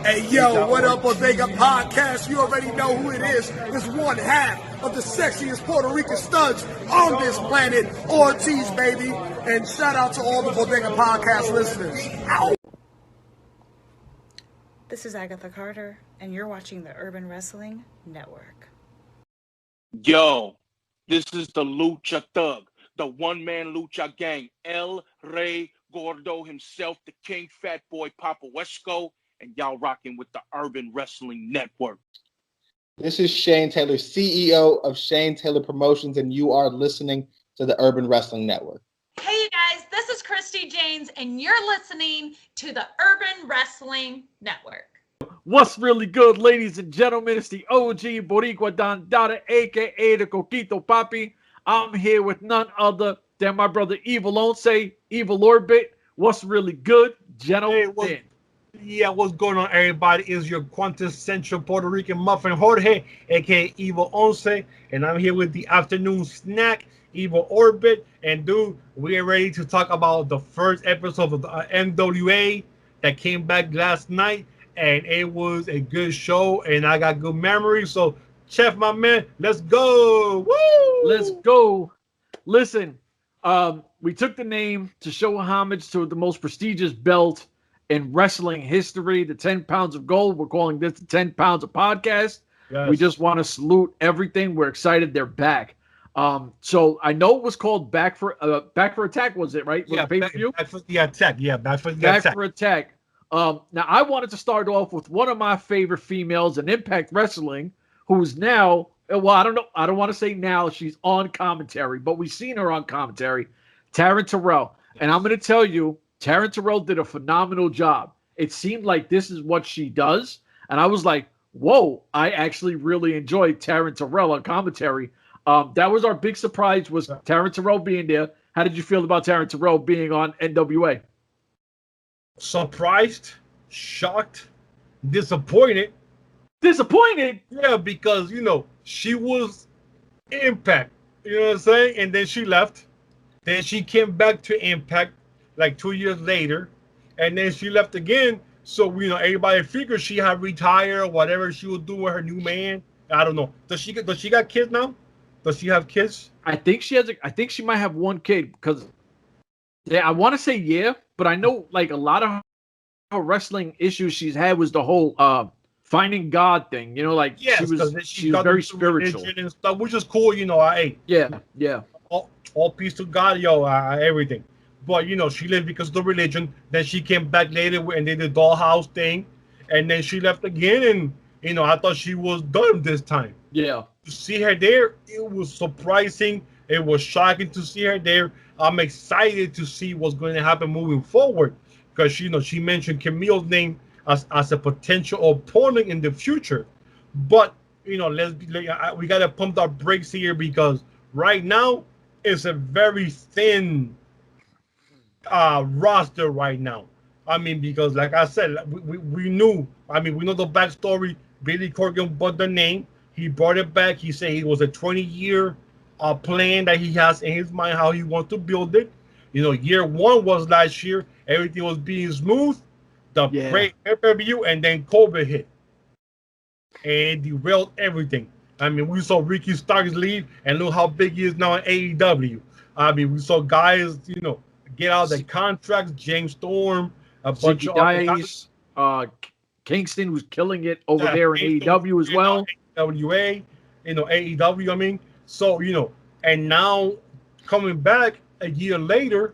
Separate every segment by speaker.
Speaker 1: Hey, yo, what up, Bodega Podcast? You already know who it is. It's one half of the sexiest Puerto Rican studs on this planet, Ortiz, baby. And shout out to all the Bodega Podcast listeners. Ow!
Speaker 2: This is Agatha Carter, and you're watching the Urban Wrestling Network.
Speaker 3: Yo, this is the Lucha Thug, the one-man Lucha gang, El Rey Gordo himself, the King Fat Boy Papo Esco, and y'all rocking with the Urban Wrestling Network.
Speaker 4: This is Shane Taylor, CEO of Shane Taylor Promotions, and you are listening to the Urban Wrestling Network.
Speaker 5: Hey, you guys, this is Christi Jaynes, and you're listening to the Urban Wrestling Network.
Speaker 6: What's really good, ladies and gentlemen? It's the OG Boricua Dandada, a.k.a. the Coquito Papi. I'm here with none other than my brother Evil Once, Evil Orbit. What's really good, gentlemen?
Speaker 7: What's going on, everybody? Is your quintessential Puerto Rican muffin, Jorge, aka Evil Once, and I'm here with the afternoon snack, Evil Orbit. And dude, we are ready to talk about the first episode of the N.W.A. that came back last night, and it was a good show, and I got good memories. So, Chef, my man, let's go! Woo!
Speaker 6: Let's go! Listen, we took the name to show homage to the most prestigious belt in wrestling history, the 10 pounds of gold. We're calling this the 10 pounds of podcast. Yes. We just want to salute everything. We're excited they're back. So I know it was called Back for Attack, was it, right?
Speaker 7: Yeah,
Speaker 6: back
Speaker 7: for the attack. Yeah, back for the
Speaker 6: Back
Speaker 7: attack.
Speaker 6: for Attack. Now I wanted to start off with one of my favorite females in Impact Wrestling, who's now, well, I don't want to say now she's on commentary, but we've seen her on commentary, Taryn Terrell. Yes. And I'm going to tell you, Taryn Terrell did a phenomenal job. It seemed like this is what she does. And I was like, whoa, I actually really enjoyed Taryn Terrell on commentary. That was our big surprise, was Taryn Terrell being there. How did you feel about Taryn Terrell being on N.W.A?
Speaker 7: Surprised, shocked, disappointed.
Speaker 6: Disappointed?
Speaker 7: Yeah, because, she was Impact. You know what I'm saying? And then she left. Then she came back to Impact like 2 years later, and then she left again. So everybody figured she had retired or whatever she would do with her new man. I don't know. Does she got kids now? Does she have kids?
Speaker 6: I think she has. I think she might have one kid, because I want to say but I know like a lot of her wrestling issues she's had was the whole finding God thing. She was very spiritual
Speaker 7: and stuff, which is cool.
Speaker 6: Yeah.
Speaker 7: All peace to God, everything. But, she left because of the religion. Then she came back later and did the dollhouse thing. And then she left again. And, I thought she was done this time.
Speaker 6: Yeah.
Speaker 7: To see her there, it was surprising. It was shocking to see her there. I'm excited to see what's going to happen moving forward. Because, she mentioned Camille's name as a potential opponent in the future. But, we got to pump our brakes here, because right now, it's a very thin roster right now. I mean, because like I said, we knew. I mean, we know the backstory. Billy Corgan bought the name. He brought it back. He said it was a 20-year plan that he has in his mind, how he wants to build it. Year one was last year. Everything was being smooth. The pay-per-view, and then COVID hit. And it derailed everything. I mean, we saw Ricky Starks leave, and look how big he is now in AEW. I mean, we saw guys, get out of the contracts. James Storm, a bunch of
Speaker 6: guys. Kingston was killing it over there in AEW as well.
Speaker 7: AEW, AEW. I mean, so and now coming back a year later,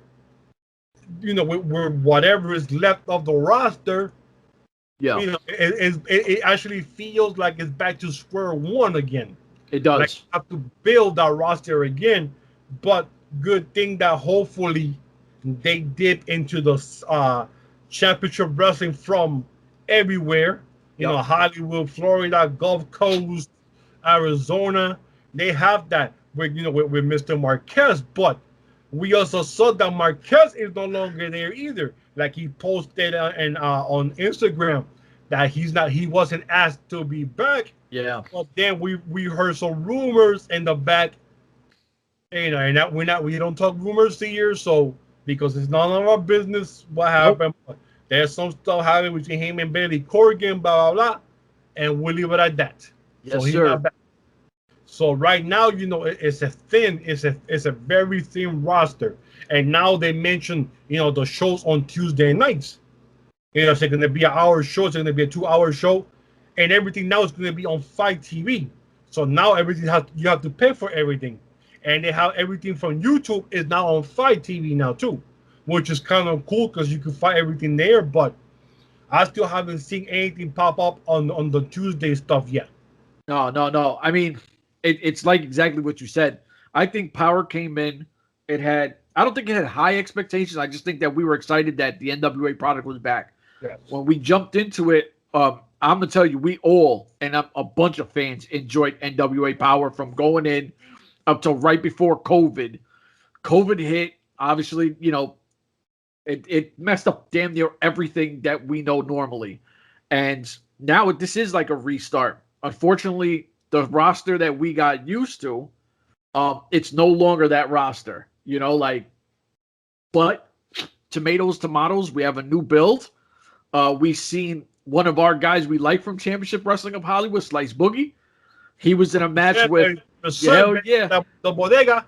Speaker 7: with whatever is left of the roster.
Speaker 6: Yeah,
Speaker 7: it actually feels like it's back to square one again.
Speaker 6: It does.
Speaker 7: Like you have to build that roster again, but good thing that hopefully they dip into the championship wrestling from everywhere. Hollywood, Florida, Gulf Coast, Arizona. They have that with with Mr. Marquez, but we also saw that Marquez is no longer there either. Like he posted on Instagram that he wasn't asked to be back.
Speaker 6: Yeah.
Speaker 7: But then we heard some rumors in the back. And that we don't talk rumors here, so because it's none of our business what happened. Nope. There's some stuff happening between him and Billy Corgan, blah blah blah, and we'll leave it at that.
Speaker 6: Yes,
Speaker 7: So he's
Speaker 6: sir.
Speaker 7: not back. So right now, it's a very thin roster. And now they mention, the shows on Tuesday nights. It's going to be an hour show. It's going to be a 2-hour show, and everything now is going to be on Fight TV. So now everything you have to pay for everything, and they have everything from YouTube is now on Fight TV now too, which is kind of cool because you can find everything there. But I still haven't seen anything pop up on the Tuesday stuff yet.
Speaker 6: No. I mean, it's like exactly what you said. I think Power came in. I don't think it had high expectations. I just think that we were excited that the N.W.A product was back.
Speaker 7: Yes.
Speaker 6: When we jumped into it, I'm going to tell you, we all, and a bunch of fans, enjoyed N.W.A Power from going in up till right before COVID. COVID hit, obviously, it messed up damn near everything that we know normally. And now this is like a restart. Unfortunately, the roster that we got used to, it's no longer that roster. But tomatoes, we have a new build. We've seen one of our guys we like from Championship Wrestling of Hollywood, Slice Boogie. He was in a match with hell yeah.
Speaker 7: The bodega.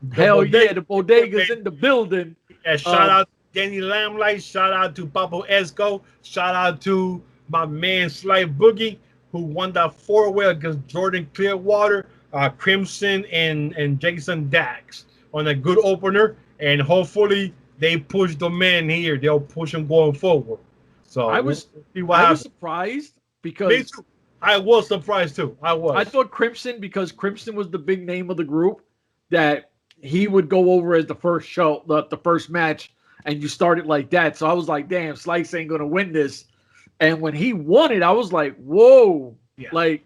Speaker 6: The bodega's in the building.
Speaker 7: And shout out to Danny Lamlight, shout out to Papo Esco, shout out to my man Slice Boogie, who won that 4-way against Jordan Clearwater, Crimson, and Jason Dax on a good opener. And hopefully they push the man here. They'll push him going forward. So
Speaker 6: I was surprised because
Speaker 7: me too. I was surprised too. I
Speaker 6: thought Crimson, because Crimson was the big name of the group, that he would go over as the first show, the first match, and you started like that. So I was like, damn, Slice ain't gonna win this. And when he won it, I was like, whoa. Yeah.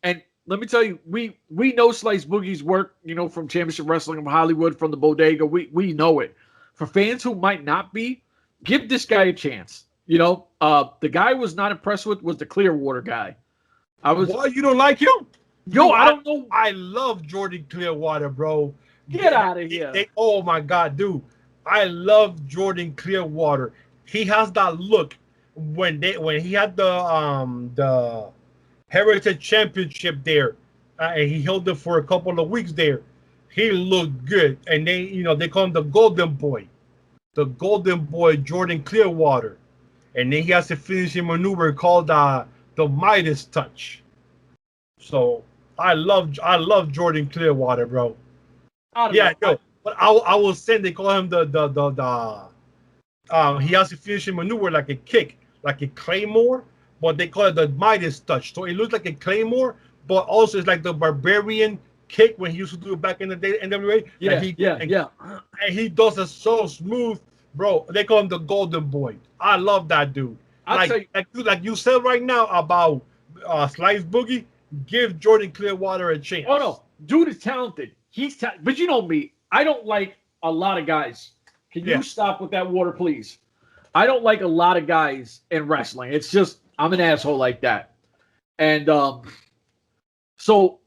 Speaker 6: And let me tell you, we know Slice Boogie's work, from Championship Wrestling of Hollywood, from the bodega. We know it. For fans who might not be, give this guy a chance. The guy I was not impressed with was the Clearwater guy.
Speaker 7: Why you don't like him?
Speaker 6: I don't know.
Speaker 7: I love Jordan Clearwater, bro.
Speaker 6: Get out of here.
Speaker 7: Oh my God, dude. I love Jordan Clearwater. He has that look when he had the Heritage Championship there, and he held it for a couple of weeks there. He looked good, and they call him the Golden Boy, Jordan Clearwater, and then he has a finishing maneuver called the Midas Touch. So I love Jordan Clearwater, bro. But I will say they call him he has a finishing maneuver like a kick, like a claymore. But they call it the Midas Touch. So it looks like a claymore, but also it's like the barbarian kick when he used to do it back in the day, N.W.A. And he does it so smooth, bro. They call him the Golden Boy. I love that dude. Like you said right now about Slice Boogie, give Jordan Clearwater a chance.
Speaker 6: Oh, no. Dude is talented. But you know me. I don't like a lot of guys. Can you stop with that water, please? I don't like a lot of guys in wrestling. It's just, I'm an asshole like that. And so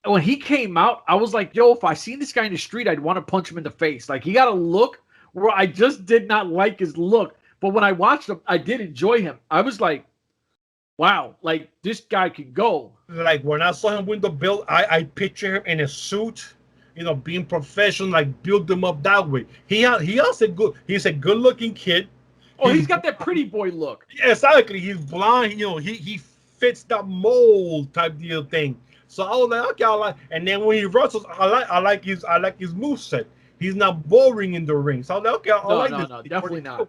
Speaker 6: when he came out, I was like, yo, if I seen this guy in the street, I'd want to punch him in the face. Like, he got a look where I just did not like his look. But when I watched him, I did enjoy him. I was like, wow, like, this guy can go.
Speaker 7: Like, when I saw him win the belt, I picture him in a suit, being professional, like, build him up that way. He's a good-looking kid.
Speaker 6: Oh, he's got that pretty boy look.
Speaker 7: Yeah, exactly. He's blonde. He fits that mold type deal thing. So I was like, okay, and then when he wrestles, I like his moveset. He's not boring in the ring. So I was like, okay, I like this.
Speaker 6: No, definitely not.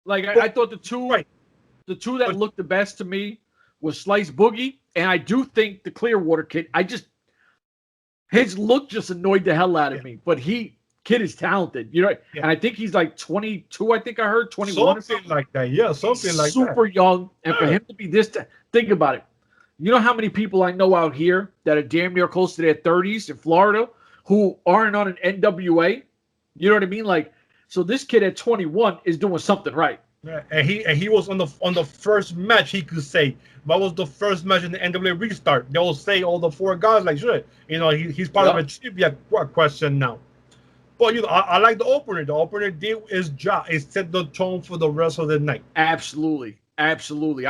Speaker 6: Like, I thought the two that looked the best to me was Slice Boogie, and I do think the Clearwater kid, his look just annoyed the hell out of me. But kid is talented, and I think he's like 22. I think I heard 21,
Speaker 7: something like that. Yeah, something like that.
Speaker 6: Super young, and for him to be this, think about it. You know how many people I know out here that are damn near close to their 30s in Florida who aren't on an N.W.A. You know what I mean? Like, so this kid at 21 is doing something right.
Speaker 7: Yeah, and he was on the first match. He could say that was the first match in the N.W.A. restart. They'll say all the 4 guys like, sure, he's part of a trivia question now. But I like the opener. The opener did his job. It set the tone for the rest of the night.
Speaker 6: Absolutely. I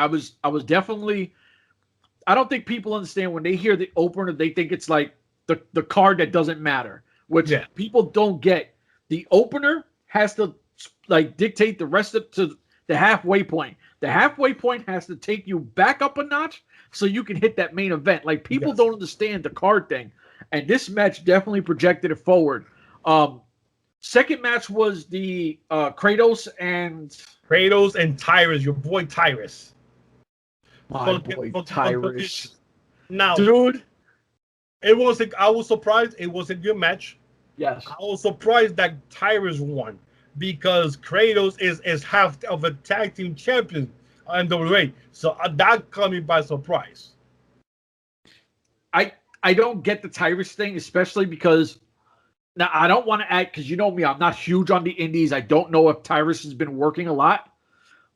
Speaker 6: was definitely. I don't think people understand when they hear the opener, they think it's like the card that doesn't matter, which people don't get. The opener has to like dictate the rest of to the halfway point. The halfway point has to take you back up a notch so you can hit that main event. Like people don't understand the card thing, and this match definitely projected it forward. Second match was the Kratos and
Speaker 7: Tyrus, your boy Tyrus.
Speaker 6: My boy Tyrus.
Speaker 7: Now,
Speaker 6: dude,
Speaker 7: I was surprised. It was a good match.
Speaker 6: Yes.
Speaker 7: I was surprised that Tyrus won because Kratos is half of a tag team champion on NWA. So that caught me by surprise.
Speaker 6: I don't get the Tyrus thing, especially because now I don't want to act because you know me, I'm not huge on the indies. I don't know if Tyrus has been working a lot,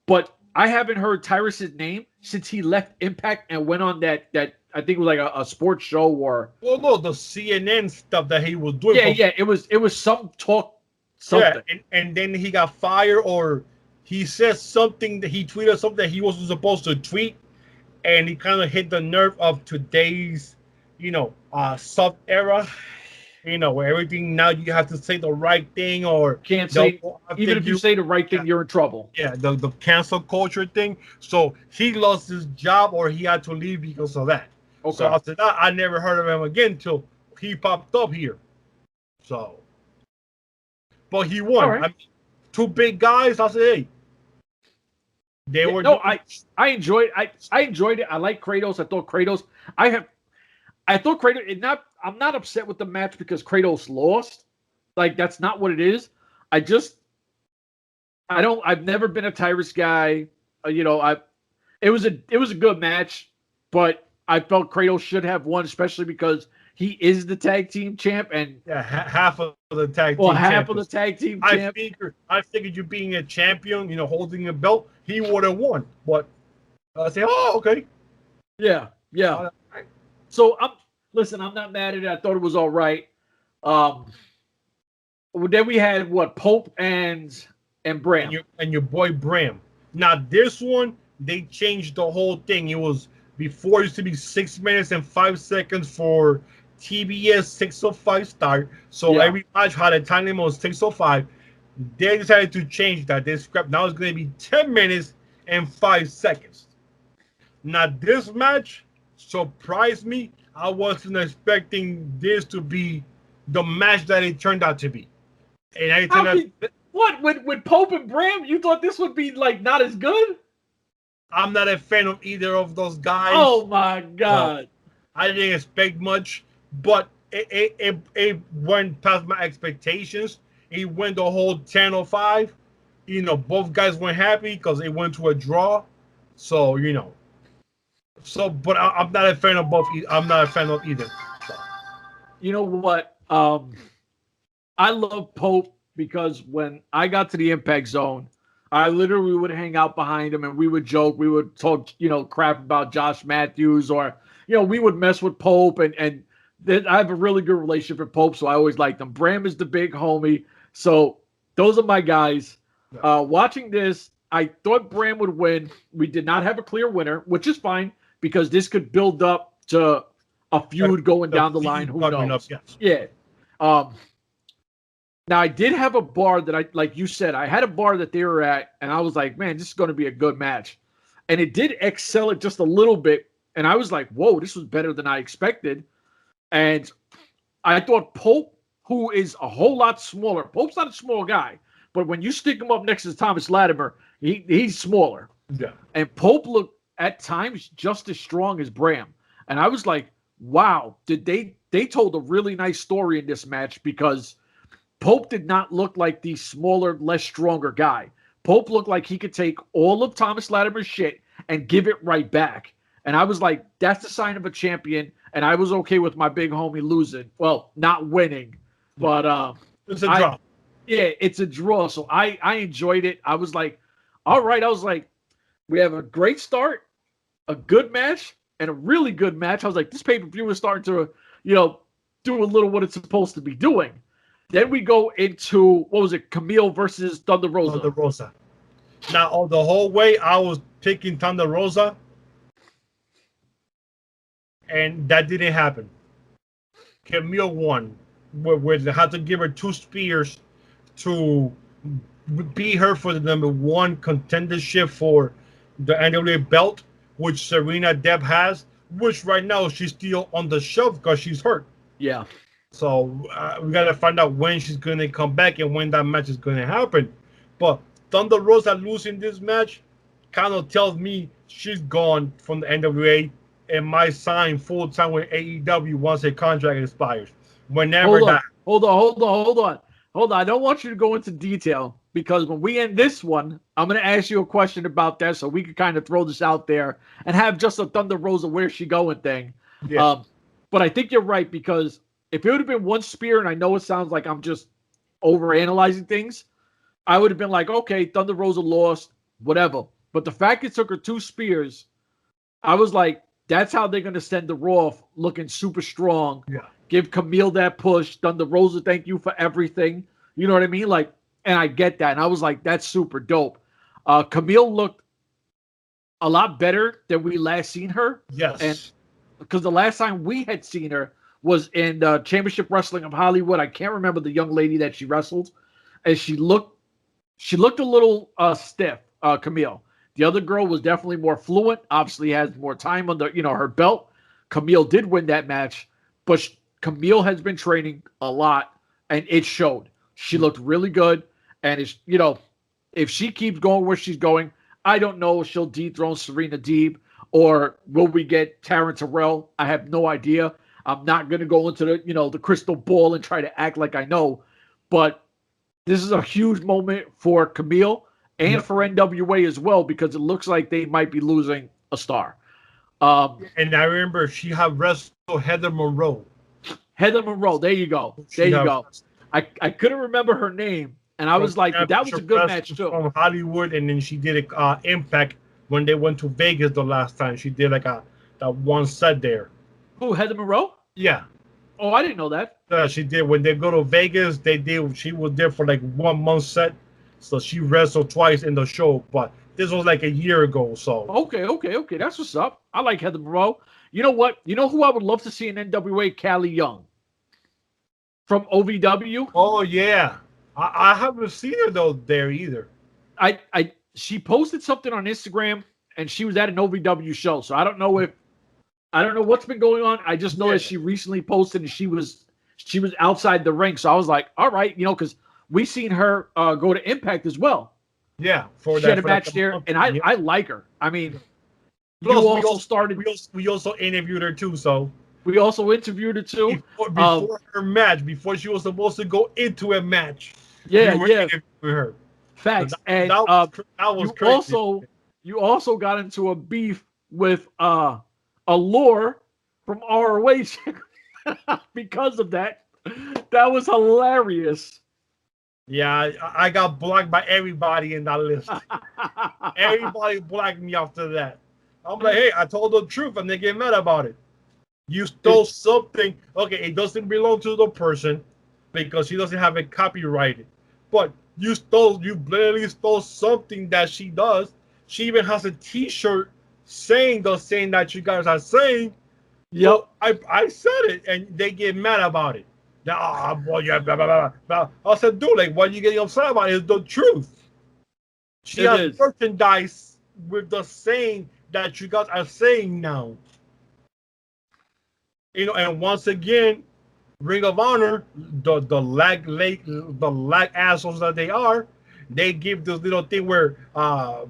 Speaker 6: but I haven't heard Tyrus's name since he left Impact and went on that I think it was like a sports show or
Speaker 7: no, the CNN stuff that he was doing.
Speaker 6: Yeah, it was some talk something.
Speaker 7: Yeah, and then he got fired or he said something that he tweeted something that he wasn't supposed to tweet, and he kind of hit the nerve of today's, soft era. Where everything now you have to say the right thing or
Speaker 6: can't say even if you say the right thing, you're in trouble.
Speaker 7: Yeah, the cancel culture thing. So he lost his job or he had to leave because of that. Okay. So after that, I never heard of him again till he popped up here. So, but he won.
Speaker 6: Right.
Speaker 7: I mean, two big guys. I said, hey, they were.
Speaker 6: No, I enjoyed. I enjoyed it. I like Kratos. I thought Kratos. I'm not upset with the match because Kratos lost. Like that's not what it is. I've never been a Tyrus guy. It was a good match, but I felt Kratos should have won, especially because he is the tag team champ and
Speaker 7: half of the tag team.
Speaker 6: Well, half of the tag team champ.
Speaker 7: I figured you being a champion, holding a belt, he would have won. But I say, oh, okay.
Speaker 6: Yeah. So I'm not mad at it. I thought it was all right. Then we had Pope and Bram.
Speaker 7: And your boy Bram. Now this one, they changed the whole thing. It was before it used to be 6 minutes and 5 seconds for TBS 6:05 start. So every match had a time limit of 6:05. They decided to change that. They scrapped. Now it's going to be 10 minutes and 5 seconds. Now this match surprised me. I wasn't expecting this to be the match that it turned out to be. And
Speaker 6: what with Pope and Bram? You thought this would be like not as good?
Speaker 7: I'm not a fan of either of those guys.
Speaker 6: Oh my god!
Speaker 7: I didn't expect much, but it went past my expectations. It went the whole 10:05. Both guys weren't happy because it went to a draw. So but I'm not a fan of both. I'm not a fan of either. So.
Speaker 6: You know what? I love Pope because when I got to the Impact Zone, I literally would hang out behind him and we would joke. We would talk, crap about Josh Matthews or, we would mess with Pope and I have a really good relationship with Pope, so I always liked him. Bram is the big homie. So those are my guys. Watching this, I thought Bram would win. We did not have a clear winner, which is fine because this could build up to a feud going down the line. Who knows? Yeah. Now, I did have a bar that like you said, I had a bar that they were at, and I was like, man, this is going to be a good match. And it did excel it just a little bit. And I was like, whoa, this was better than I expected. And I thought Pope, who is a whole lot smaller, Pope's not a small guy, but when you stick him up next to Thomas Latimer, he's smaller.
Speaker 7: Yeah.
Speaker 6: And Pope looked at times just as strong as Bram. And I was like, wow, they told a really nice story in this match because Pope did not look like the smaller, less stronger guy. Pope looked like he could take all of Thomas Latimer's shit and give it right back. And I was like, that's the sign of a champion. And I was okay with my big homie losing. Well, not winning, but
Speaker 7: it's a draw.
Speaker 6: Yeah, it's a draw. So I enjoyed it. I was like, all right. I was like, we have a great start, a good match, and a really good match. I was like, this pay-per-view is starting to, do a little what it's supposed to be doing. Then we go into, what was it, Camille versus Thunder Rosa.
Speaker 7: Thunder Rosa. Now, the whole way I was picking Thunder Rosa, and that didn't happen. Camille won, where they had to give her 2 spears to beat her for the #1 contendership for the N.W.A belt, which Serena Deeb has, which right now she's still on the shelf because she's hurt.
Speaker 6: Yeah.
Speaker 7: So we got to find out when she's going to come back and when that match is going to happen. But Thunder Rosa losing this match kind of tells me she's gone from the NWA and might sign full time with AEW once her contract expires. Whenever that.
Speaker 6: Hold on. I don't want you to go into detail because when we end this one, I'm going to ask you a question about that so we can kind of throw this out there and have just a Thunder Rosa where's she going thing.
Speaker 7: Yeah.
Speaker 6: But I think you're right because if it would have been 1 spear, and I know it sounds like I'm just overanalyzing things, I would have been like, okay, Thunder Rosa lost, whatever. But the fact it took her 2 spears, I was like, that's how they're going to send her off looking super strong.
Speaker 7: Yeah.
Speaker 6: Give Camille that push. Thunder Rosa, thank you for everything. You know what I mean? Like, and I get that. And I was like, that's super dope. Camille looked a lot better than we last seen her.
Speaker 7: Yes.
Speaker 6: And because the last time we had seen her was in Championship Wrestling of Hollywood. I can't remember the young lady that she wrestled. And she looked a little stiff, Camille. The other girl was definitely more fluent. Obviously has more time under, her belt. Camille did win that match, but Camille has been training a lot, and it showed. She looked really good, and if she keeps going where she's going, I don't know if she'll dethrone Serena Deeb or will we get Taryn Terrell. I have no idea. I'm not going to go into the crystal ball and try to act like I know, but this is a huge moment for Camille and for N.W.A as well because it looks like they might be losing a star.
Speaker 7: And I remember she had wrestled Heather Monroe.
Speaker 6: Heather Monroe, there you go. I couldn't remember her name, and I was like, that was a good match too.
Speaker 7: From Hollywood, and then she did Impact when they went to Vegas the last time. She did that 1 set there.
Speaker 6: Who, Heather Monroe?
Speaker 7: Yeah.
Speaker 6: Oh, I didn't know that.
Speaker 7: She did when they go to Vegas. She was there for 1 month set, so she wrestled twice in the show. But this was a year ago. So
Speaker 6: okay, that's what's up. I like Heather Monroe. You know what? You know who I would love to see in NWA? Callie Young from OVW.
Speaker 7: Oh yeah, I haven't seen her there either.
Speaker 6: She posted something on Instagram and she was at an OVW show. So I don't know what's been going on. I just know that she recently posted and she was outside the ring. So I was like, all right, because we seen her go to Impact as well.
Speaker 7: Yeah,
Speaker 6: she had a match there, and I like her. I mean,
Speaker 7: we also interviewed her too. So
Speaker 6: we also interviewed her too
Speaker 7: before her match, before she was supposed to go into a match.
Speaker 6: Yeah.
Speaker 7: With her.
Speaker 6: Facts.
Speaker 7: So
Speaker 6: that was crazy. You also got into a beef with Allure from ROH because of that. That was hilarious.
Speaker 7: Yeah, I got blocked by everybody in that list. Everybody blocked me after that. I'm like, hey, I told the truth, and they get mad about it. You stole something. Okay, it doesn't belong to the person because she doesn't have it copyrighted. But you blatantly stole something that she does. She even has a T-shirt saying that you guys are saying.
Speaker 6: Yep.
Speaker 7: So I said it, and they get mad about it. Boy, yeah, blah, blah, blah. I said, dude, what are you getting upset about? It's the truth. She has merchandise with the saying that you guys are saying now. And once again, Ring of Honor, the lag assholes that they are, they give this little thing where not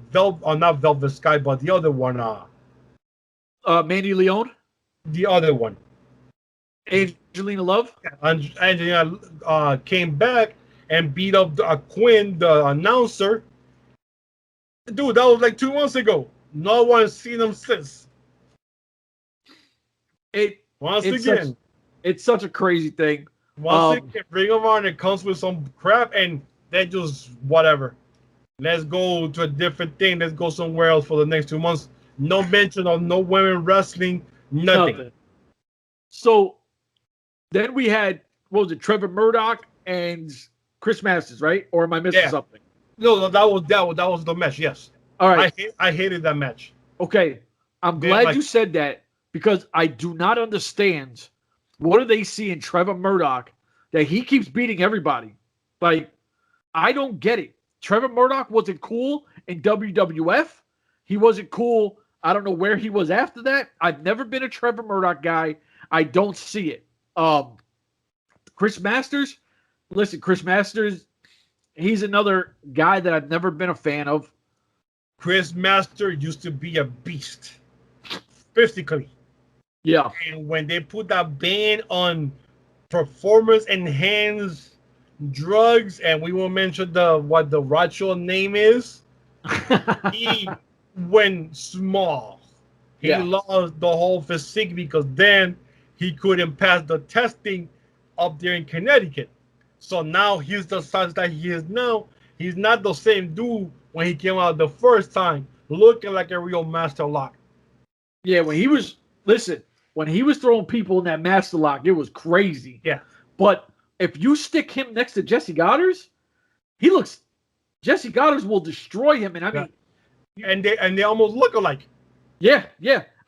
Speaker 7: Velvet Sky, but the other one,
Speaker 6: Mandy Leon,
Speaker 7: the other one,
Speaker 6: Angelina Love.
Speaker 7: Angelina came back and beat up Quinn, the announcer. Dude, that was 2 months ago. No one's seen him since.
Speaker 6: It's such a crazy thing.
Speaker 7: Once again, Ring of Honor comes with some crap and they just whatever. Let's go to a different thing. Let's go somewhere else for the next 2 months. No mention of no women wrestling. Nothing.
Speaker 6: So then we had, Trevor Murdoch and Chris Masters, right? Or am I missing something?
Speaker 7: No, that was the match. Yes.
Speaker 6: All right.
Speaker 7: I hated that match.
Speaker 6: Okay. I'm glad you said that because I do not understand what do they see in Trevor Murdoch that he keeps beating everybody. Like, I don't get it. Trevor Murdoch wasn't cool in WWF. He wasn't cool. I don't know where he was after that. I've never been a Trevor Murdoch guy. I don't see it. Chris Masters, listen, Chris Masters, he's another guy that I've never been a fan of.
Speaker 7: Chris Master used to be a beast, physically.
Speaker 6: Yeah.
Speaker 7: And when they put that ban on performance-enhanced drugs, and we will mention what the Racho name is, he went small. He lost the whole physique because then he couldn't pass the testing up there in Connecticut. So now he's the size that he is now. He's not the same dude when he came out the first time, looking like a real master lock.
Speaker 6: Yeah, when he was throwing people in that master lock, it was crazy.
Speaker 7: Yeah.
Speaker 6: But if you stick him next to Jesse Goddard's, Jesse Goddard's will destroy him. And I mean,
Speaker 7: and they almost look alike.
Speaker 6: Yeah.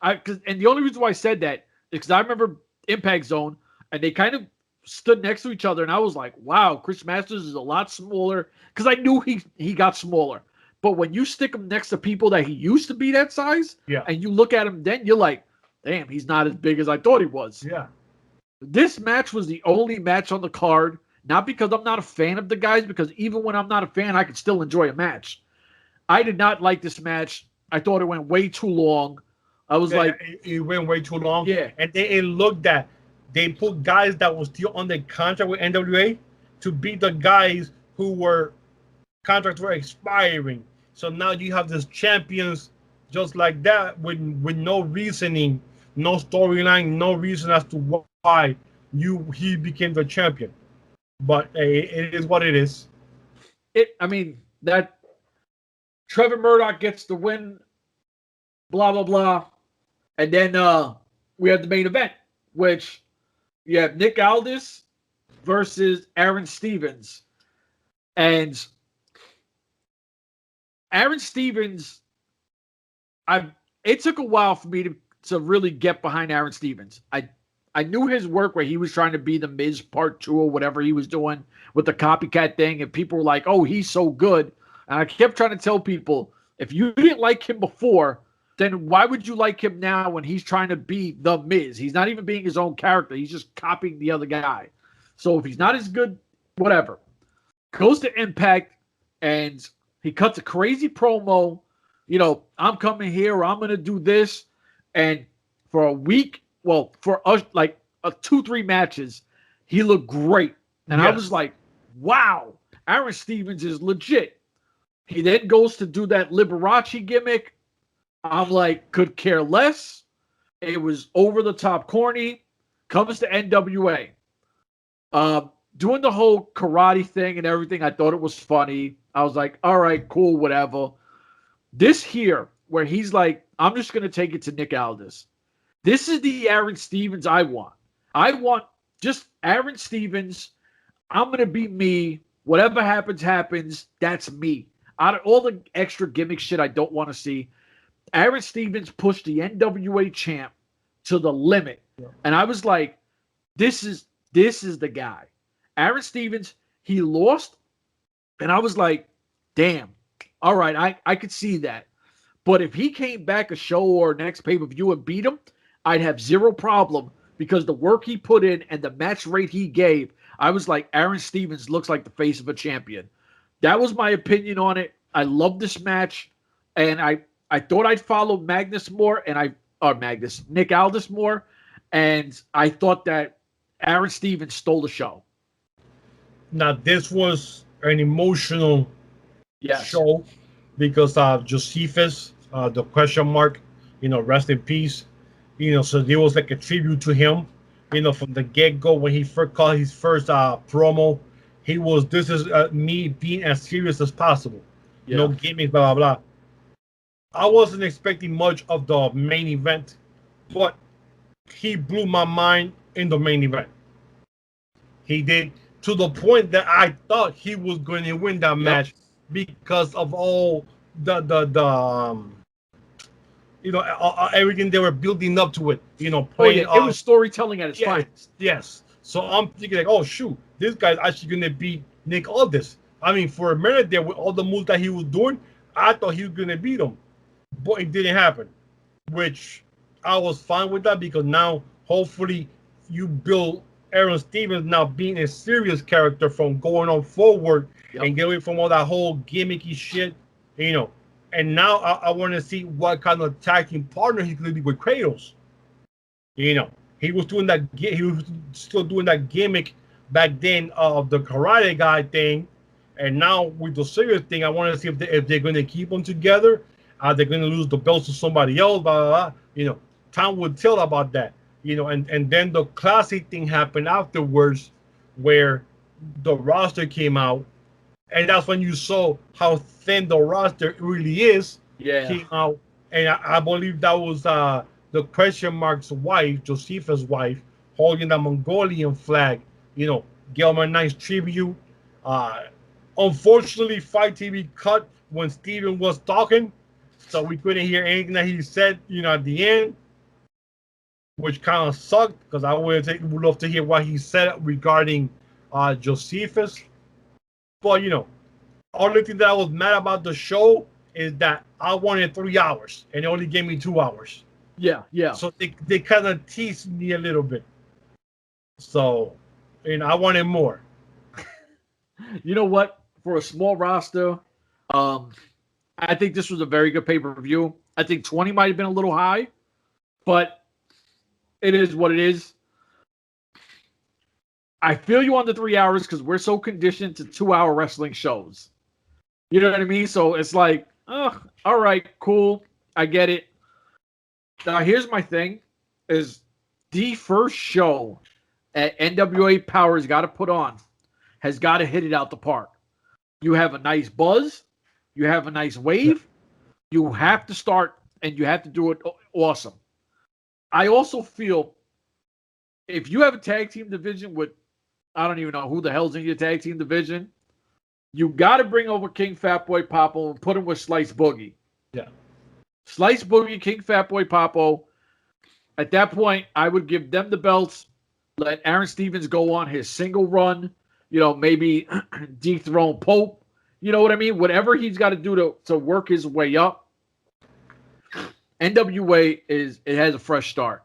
Speaker 6: And the only reason why I said that is because I remember Impact Zone, and they kind of stood next to each other, and I was like, wow, Chris Masters is a lot smaller, because I knew he got smaller. But when you stick him next to people that he used to be that size, and you look at him then, you're like, damn, he's not as big as I thought he was.
Speaker 7: Yeah.
Speaker 6: This match was the only match on the card, not because I'm not a fan of the guys, because even when I'm not a fan, I could still enjoy a match. I did not like this match. I thought it went way too long. I was
Speaker 7: it went way too long.
Speaker 6: Yeah.
Speaker 7: And then it looked that they put guys that were still on the contract with N.W.A. to beat the guys who were contracts were expiring. So now you have these champions just like that with no reasoning, no storyline, no reason as to why he became the champion. But it is what it is.
Speaker 6: That Trevor Murdoch gets the win, blah, blah, blah. And then we have the main event, which you have Nick Aldus versus Aaron Stevens. And Aaron Stevens, it took a while for me to really get behind Aaron Stevens. I knew his work where he was trying to be the Miz Part 2 or whatever he was doing with the copycat thing, and people were like, oh, he's so good. And I kept trying to tell people, if you didn't like him before, then why would you like him now when he's trying to be the Miz? He's not even being his own character. He's just copying the other guy. So if he's not as good, whatever. Goes to Impact, and he cuts a crazy promo. You know, I'm coming here, or I'm going to do this. And for a week, well, for us, like 2-3 matches, he looked great. And I was like, wow, Aaron Stevens is legit. He then goes to do that Liberace gimmick. I'm like, could care less. It was over the top corny. Comes to N.W.A. Doing the whole karate thing and everything, I thought it was funny. I was like, all right, cool, whatever. This here, where he's like, I'm just going to take it to Nick Aldis. This is the Aaron Stevens I want. I want just Aaron Stevens. I'm going to be me. Whatever happens, happens. That's me. Out of all the extra gimmick shit I don't want to see, Aaron Stevens pushed the NWA champ to the limit. Yeah. And I was like, this is the guy. Aaron Stevens, he lost. And I was like, damn. All right, I could see that. But if he came back a show or next pay-per-view and beat him, I'd have zero problem, because the work he put in and the match rate he gave, I was like, Aaron Stevens looks like the face of a champion. That was my opinion on it. I love this match. And I thought I'd follow Nick Aldis more. And I thought that Aaron Stevens stole the show.
Speaker 7: Now, this was an emotional show because Josephus, the question mark, rest in peace. So there was like a tribute to him, from the get-go when he first called his first promo. This is me being as serious as possible. Yeah. No gimmicks, blah, blah, blah. I wasn't expecting much of the main event, but he blew my mind in the main event. He did to the point that I thought he was going to win that match because of all the everything they were building up to it. Playing.
Speaker 6: It was storytelling at its finest.
Speaker 7: Yes. So I'm thinking like, oh shoot, this guy's actually going to beat Nick Aldis. I mean, for a minute there, with all the moves that he was doing, I thought he was going to beat him, but it didn't happen. Which I was fine with that because now hopefully you build Aaron Stevens now being a serious character from going on forward and get away from all that whole gimmicky shit, And now I want to see what kind of tag team partner he's going to be with Kratos. He was doing that. He was still doing that gimmick back then of the Karate Guy thing, and now with the serious thing, I want to see if they're going to keep them together. Are they going to lose the belts to somebody else? Blah, blah, blah. Time would tell about that. And then the classic thing happened afterwards where the roster came out, and that's when you saw how thin the roster really is. Came out, and I believe that was the question mark's wife, Josefa's wife, holding the Mongolian flag. Give him a nice tribute. Unfortunately, Fight TV cut when Steven was talking, so we couldn't hear anything that he said, at the end, which kind of sucked because I would love to hear what he said regarding Josephus. But, only thing that I was mad about the show is that I wanted 3 hours and they only gave me 2 hours.
Speaker 6: Yeah.
Speaker 7: So they kind of teased me a little bit. So, I wanted more.
Speaker 6: You know what? For a small roster, I think this was a very good pay-per-view. I think 20 might have been a little high, but it is what it is. I feel you on the 3 hours because we're so conditioned to 2-hour wrestling shows. You know what I mean? So it's like, all right, cool. I get it. Now, here's my thing, is the first show at N.W.A. Power's got to put on has got to hit it out the park. You have a nice buzz. You have a nice wave. You have to start, and you have to do it awesome. I also feel if you have a tag team division with, I don't even know who the hell's in your tag team division, you got to bring over King Fatboy Papo and put him with Slice Boogie. Yeah. Slice Boogie, King Fatboy Papo. At that point, I would give them the belts. Let Aaron Stevens go on his single run. Maybe dethrone Pope. You know what I mean? Whatever he's got to do to work his way up. N.W.A. it has a fresh start.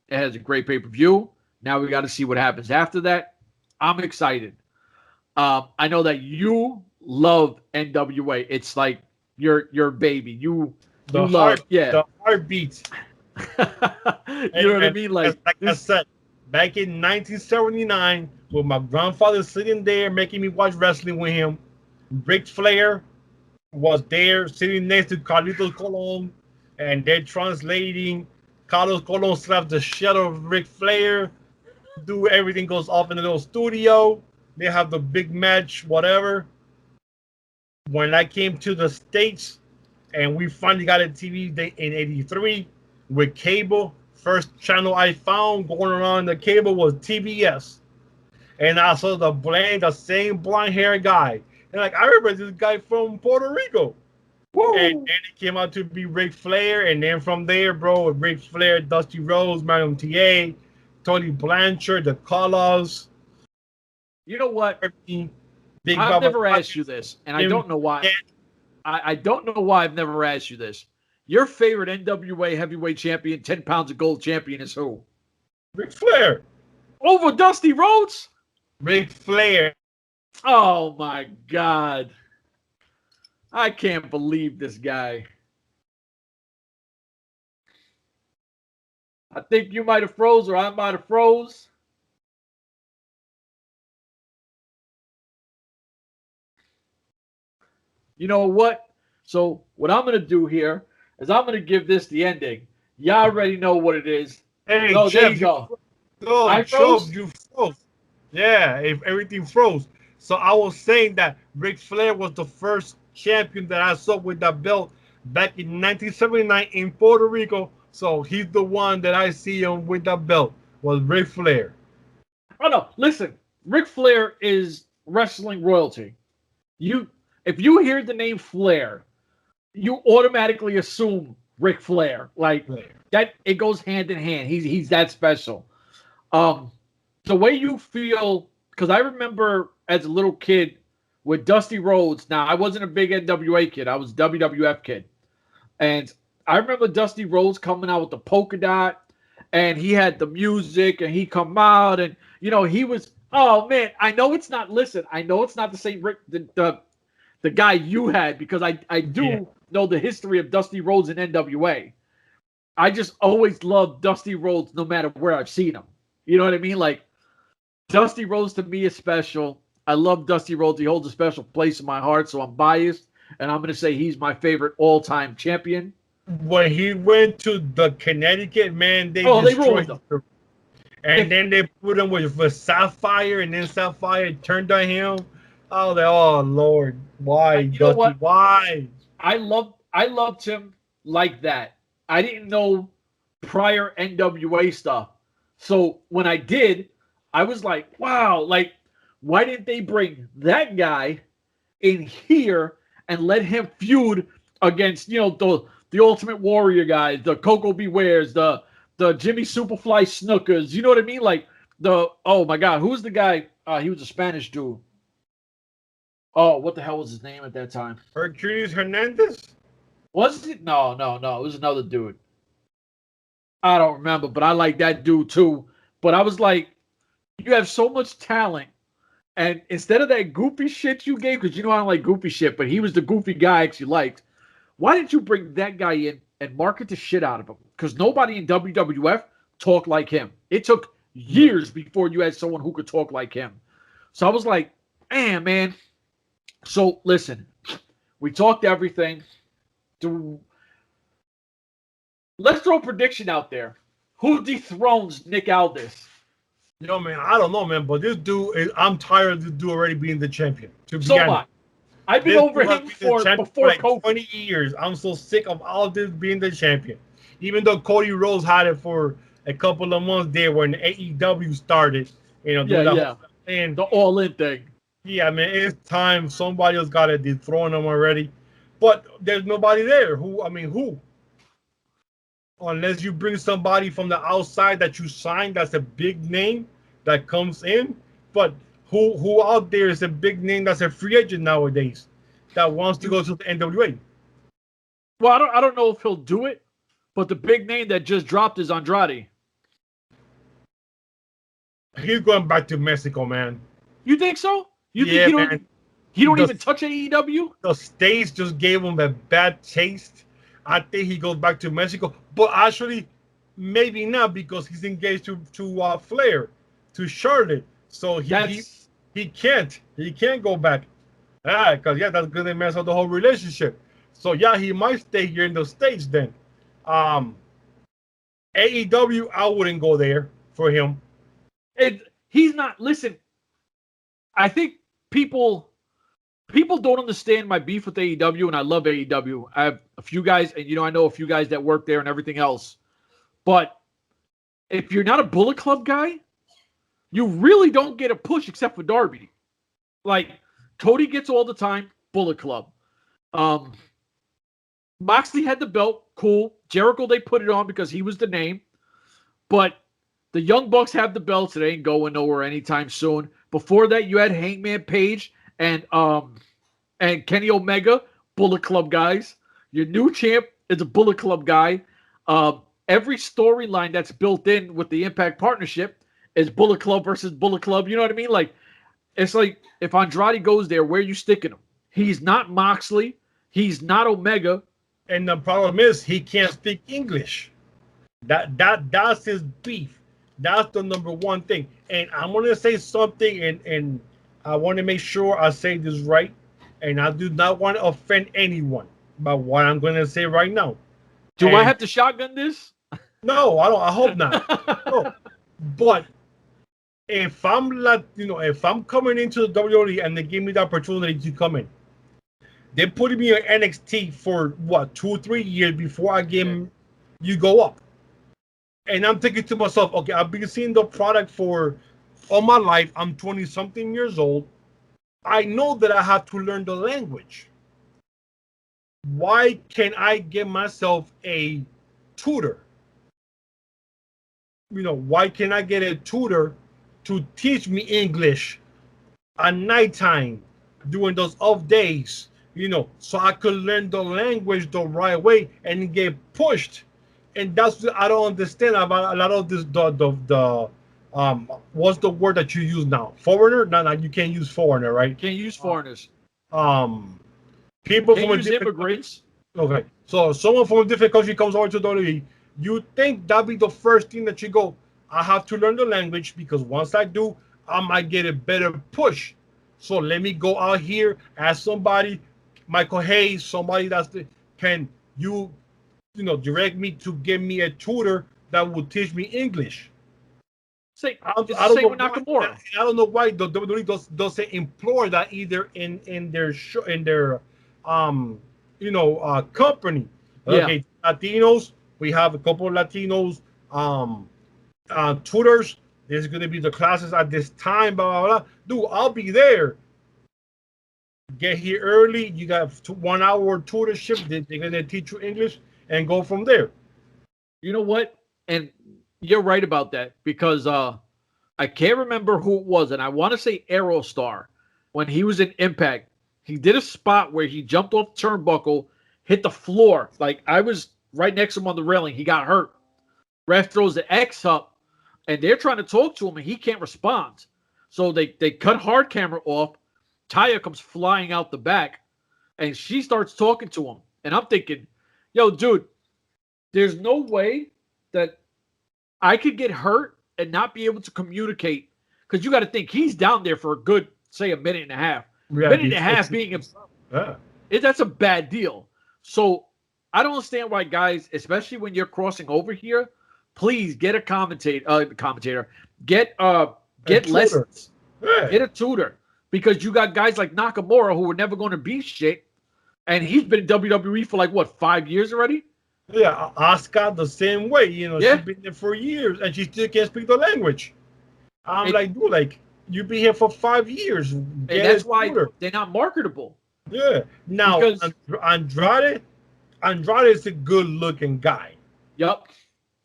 Speaker 6: It has a great pay-per-view. Now we got to see what happens after that. I'm excited. I know that you love N.W.A. It's like your baby. You love
Speaker 7: the heartbeat.
Speaker 6: You know what I mean? Like
Speaker 7: I said, back in 1979, with my grandfather sitting there making me watch wrestling with him, Ric Flair was there sitting next to Carlitos Colon, and they're translating. Carlos Colon slaps the shit out of Ric Flair. Everything goes off in the little studio. They have the big match, whatever. When I came to the States, and we finally got a TV in '83 with cable, first channel I found going around the cable was TBS. And I saw the same blonde hair guy. And I remember this guy from Puerto Rico. Woo. And then it came out to be Ric Flair. And then from there, bro, Ric Flair, Dusty Rhodes, Marion T.A., Tony Blanchard, the Colors.
Speaker 6: You know what? I've never asked you this, and I don't know why. I don't know why I've never asked you this. Your favorite NWA heavyweight champion, 10 pounds of gold champion is who?
Speaker 7: Ric Flair.
Speaker 6: Over Dusty Rhodes?
Speaker 7: Ric Flair.
Speaker 6: Oh, my God. I can't believe this guy. I think you might have froze or I might have froze. You know what? So what I'm going to do here is I'm going to give this the ending. Y'all already know what it is.
Speaker 7: Hey,
Speaker 6: so
Speaker 7: Jeff,
Speaker 6: there you go.
Speaker 7: I froze? You froze. Yeah, if everything froze. So I was saying that Ric Flair was the first champion that I saw with that belt back in 1979 in Puerto Rico. So he's the one that I see him with that belt was Ric Flair.
Speaker 6: Oh, no. Listen. Ric Flair is wrestling royalty. If you hear the name Flair, you automatically assume Ric Flair. Like that, it goes hand in hand. He's that special. The way you feel, because I remember as a little kid with Dusty Rhodes. Now I wasn't a big N.W.A. kid. I was a WWF kid, and I remember Dusty Rhodes coming out with the polka dot, and he had the music, and he come out, and he was. Oh man, I know it's not. Listen, I know it's not the same Rick, the guy you had, because I do know the history of Dusty Rhodes and N.W.A. I just always loved Dusty Rhodes, no matter where I've seen him. You know what I mean? Like Dusty Rhodes to me is special. I love Dusty Rhodes. He holds a special place in my heart, so I'm biased, and I'm going to say he's my favorite all-time champion.
Speaker 7: When he went to the Connecticut, man, they destroyed him. And then they put him with Sapphire, and then Sapphire turned on him. Oh, Lord, why, Dusty? Why?
Speaker 6: I loved him like that. I didn't know prior N.W.A. stuff, so when I did, I was like, wow, like why didn't they bring that guy in here and let him feud against the Ultimate Warrior guys, the Coco Bewares, the Jimmy Superfly Snookers, you know what I mean? Like oh my God, who's the guy? He was a Spanish dude. Oh, what the hell was his name at that time?
Speaker 7: Hercules Hernandez?
Speaker 6: Was it? No. It was another dude. I don't remember, but I like that dude too. But I was like, you have so much talent, and instead of that goofy shit you gave, because I don't like goofy shit, but he was the goofy guy I actually liked. Why didn't you bring that guy in and market the shit out of him? Because nobody in WWF talked like him. It took years before you had someone who could talk like him. So I was like, man. So listen, we talked everything. Let's throw a prediction out there. Who dethrones Nick Aldis?
Speaker 7: Man, I don't know, man, but this dude, I'm tired of this dude already being the champion.
Speaker 6: So am I. I've been over him before
Speaker 7: like 20 years. I'm so sick of all this being the champion. Even though Cody Rhodes had it for a couple of months there when AEW started,
Speaker 6: and the all-in thing.
Speaker 7: Yeah, man, it's time. Somebody else got to dethrone him already, but there's nobody there. Who? Unless you bring somebody from the outside that you signed, that's a big name that comes in. But who out there is a big name that's a free agent nowadays that wants to go to the N.W.A.?
Speaker 6: Well, I don't know if he'll do it, but the big name that just dropped is Andrade.
Speaker 7: He's going back to Mexico, man.
Speaker 6: You think so? You
Speaker 7: think
Speaker 6: he don't even touch AEW?
Speaker 7: The States just gave him a bad taste. I think he goes back to Mexico, but actually, maybe not, because he's engaged to Flair, to Charlotte. So he can't go back. Because that's gonna mess up the whole relationship. So he might stay here in the States then. AEW, I wouldn't go there for him.
Speaker 6: He's not. Listen, I think people don't understand my beef with AEW, and I love AEW. I have a few guys, and I know a few guys that work there and everything else. But if you're not a Bullet Club guy, you really don't get a push except for Darby. Like, Cody gets all the time, Bullet Club. Moxley had the belt, cool. Jericho, they put it on because he was the name. But the Young Bucks have the belts, it ain't going nowhere anytime soon. Before that, you had Hangman Page and Kenny Omega, Bullet Club guys. Your new champ is a Bullet Club guy. Every storyline that's built in with the Impact partnership is Bullet Club versus Bullet Club. You know what I mean? Like, it's like if Andrade goes there, where are you sticking him? He's not Moxley. He's not Omega.
Speaker 7: And the problem is he can't speak English. That's his beef. That's the number one thing. And I'm going to say something, and I want to make sure I say this right. And I do not want to offend anyone by what I'm going to say right now.
Speaker 6: Do I have to shotgun this?
Speaker 7: No, I don't. I hope not. No. But if I'm coming into the WWE and they give me the opportunity to come in, they're putting me on NXT for 2 or 3 years before I get you go up. And I'm thinking to myself, okay, I've been seeing the product for all my life, I'm 20 something years old. I know that I have to learn the language. Why can't I get myself a tutor? Why can't I get a tutor to teach me English at nighttime during those off days? So I could learn the language the right way and get pushed. And that's what I don't understand about a lot of this. What's the word that you use now? Foreigner? No, you can't use foreigner, right?
Speaker 6: Can't use foreigners.
Speaker 7: People
Speaker 6: Can't
Speaker 7: from
Speaker 6: use
Speaker 7: different
Speaker 6: immigrants.
Speaker 7: Okay, so someone from a different country comes over to WWE. You think that'd be the first thing that you go? I have to learn the language because once I do, I might get a better push. So let me go out here, ask somebody, Michael Hayes, somebody can direct me to give me a tutor that will teach me English.
Speaker 6: Say,
Speaker 7: I
Speaker 6: it's the
Speaker 7: don't
Speaker 6: same
Speaker 7: know
Speaker 6: with Nakamura.
Speaker 7: I don't know why the WWE doesn't implore that either in their show, in their company.
Speaker 6: Yeah.
Speaker 7: Okay, Latinos, we have a couple of Latinos tutors. There's going to be the classes at this time, blah, blah, blah. Dude, I'll be there. Get here early. You got 1 hour tutorship. They're going to teach you English and go from there.
Speaker 6: You know what? And you're right about that because I can't remember who it was, and I want to say Aerostar when he was in Impact. He did a spot where he jumped off the turnbuckle, hit the floor. Like I was right next to him on the railing. He got hurt. Ref throws the X up, and they're trying to talk to him, and he can't respond. So they cut hard camera off. Taya comes flying out the back, and she starts talking to him. And I'm thinking, yo, dude, there's no way that I could get hurt and not be able to communicate. Because you got to think, he's down there for a good, say, a minute and a half.
Speaker 7: Yeah,
Speaker 6: minute and a half being that's a bad deal. So I don't understand why guys, especially when you're crossing over here, please get a commentator. Get lessons.
Speaker 7: Yeah.
Speaker 6: Get a tutor. Because you got guys like Nakamura who were never going to be shit. And he's been in WWE for 5 years already?
Speaker 7: Yeah, Asuka the same way. She's been there for years and she still can't speak the language. Dude, you've been here for 5 years.
Speaker 6: And that's why they're not marketable.
Speaker 7: Yeah. Now, because Andrade is a good-looking guy.
Speaker 6: Yep.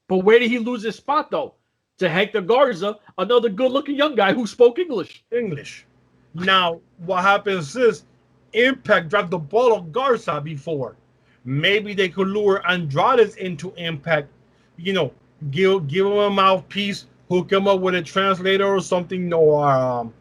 Speaker 6: But where did he lose his spot, though? To Hector Garza, another good-looking young guy who spoke English.
Speaker 7: Now, what happens is Impact dropped the ball on Garza before. Maybe they could lure Andrade into Impact. Give him a mouthpiece, hook him up with a translator or something, or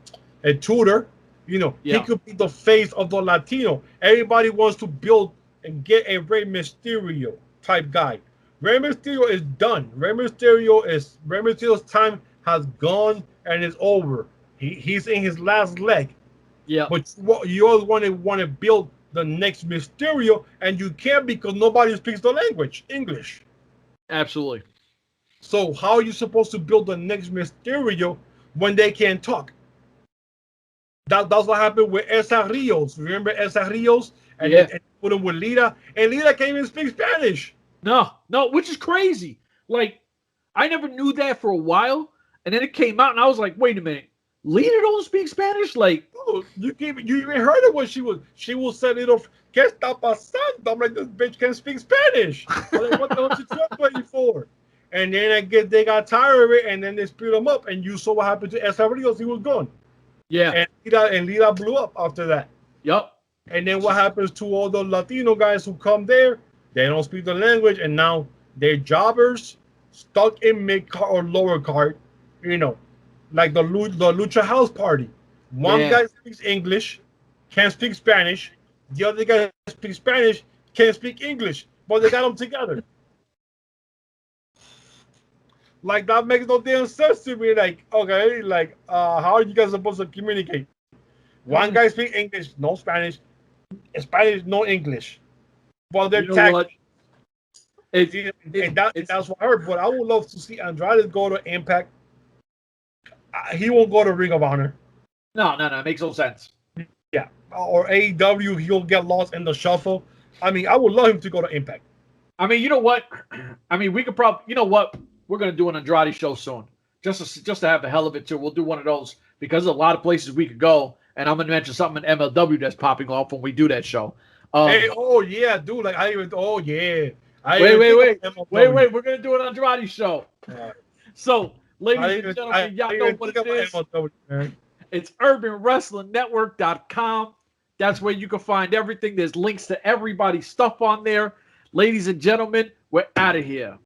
Speaker 7: a tutor. He could be the face of the Latino. Everybody wants to build and get a Rey Mysterio type guy. Rey Mysterio is done. Rey Mysterio's time has gone and is over. He's in his last leg.
Speaker 6: Yeah.
Speaker 7: But you always want to build the next Mysterio, and you can't because nobody speaks the language, English.
Speaker 6: Absolutely.
Speaker 7: So how are you supposed to build the next Mysterio when they can't talk? That's what happened with Esa Rios. Remember Esa Rios? And put him with Lita. And Lita can't even speak Spanish.
Speaker 6: No, which is crazy. I never knew that for a while. And then it came out, and I was like, wait a minute. Lita don't speak Spanish?
Speaker 7: Oh, you even heard of what she was. She will set it off. ¿Qué está pasando? I'm like, this bitch can't speak Spanish. What the hell is she translating for? And then I guess they got tired of it, and then they split him up. And you saw what happened to Esa Rios. He was gone.
Speaker 6: Yeah.
Speaker 7: And Lita blew up after that.
Speaker 6: Yep.
Speaker 7: And then what happens to all the Latino guys who come there? They don't speak the language, and now they're jobbers stuck in mid-card or lower card, like the Lucha House Party. One guy speaks English, can't speak Spanish. The other guy speaks Spanish, can't speak English, but they got them together. That makes no damn sense to me. Okay, how are you guys supposed to communicate? One guy speaks English, no Spanish. Spanish, no English. Well, they're tagged. That's what I heard. But I would love to see Andrade go to Impact. He won't go to Ring of Honor.
Speaker 6: No, it makes no sense.
Speaker 7: Yeah. Or AEW, he'll get lost in the shuffle. I would love him to go to Impact.
Speaker 6: You know what? We could probably, we're going to do an Andrade show soon. just to have the hell of it too. We'll do one of those because there's a lot of places we could go, and I'm gonna mention something in MLW that's popping off when we do that show.
Speaker 7: Hey, oh yeah, dude! Like I even, oh yeah.
Speaker 6: Wait. We're gonna do an Andrade show. So, ladies and gentlemen, y'all know what it is. It's urbanwrestlingnetwork.com. That's where you can find everything. There's links to everybody's stuff on there. Ladies and gentlemen, we're out of here.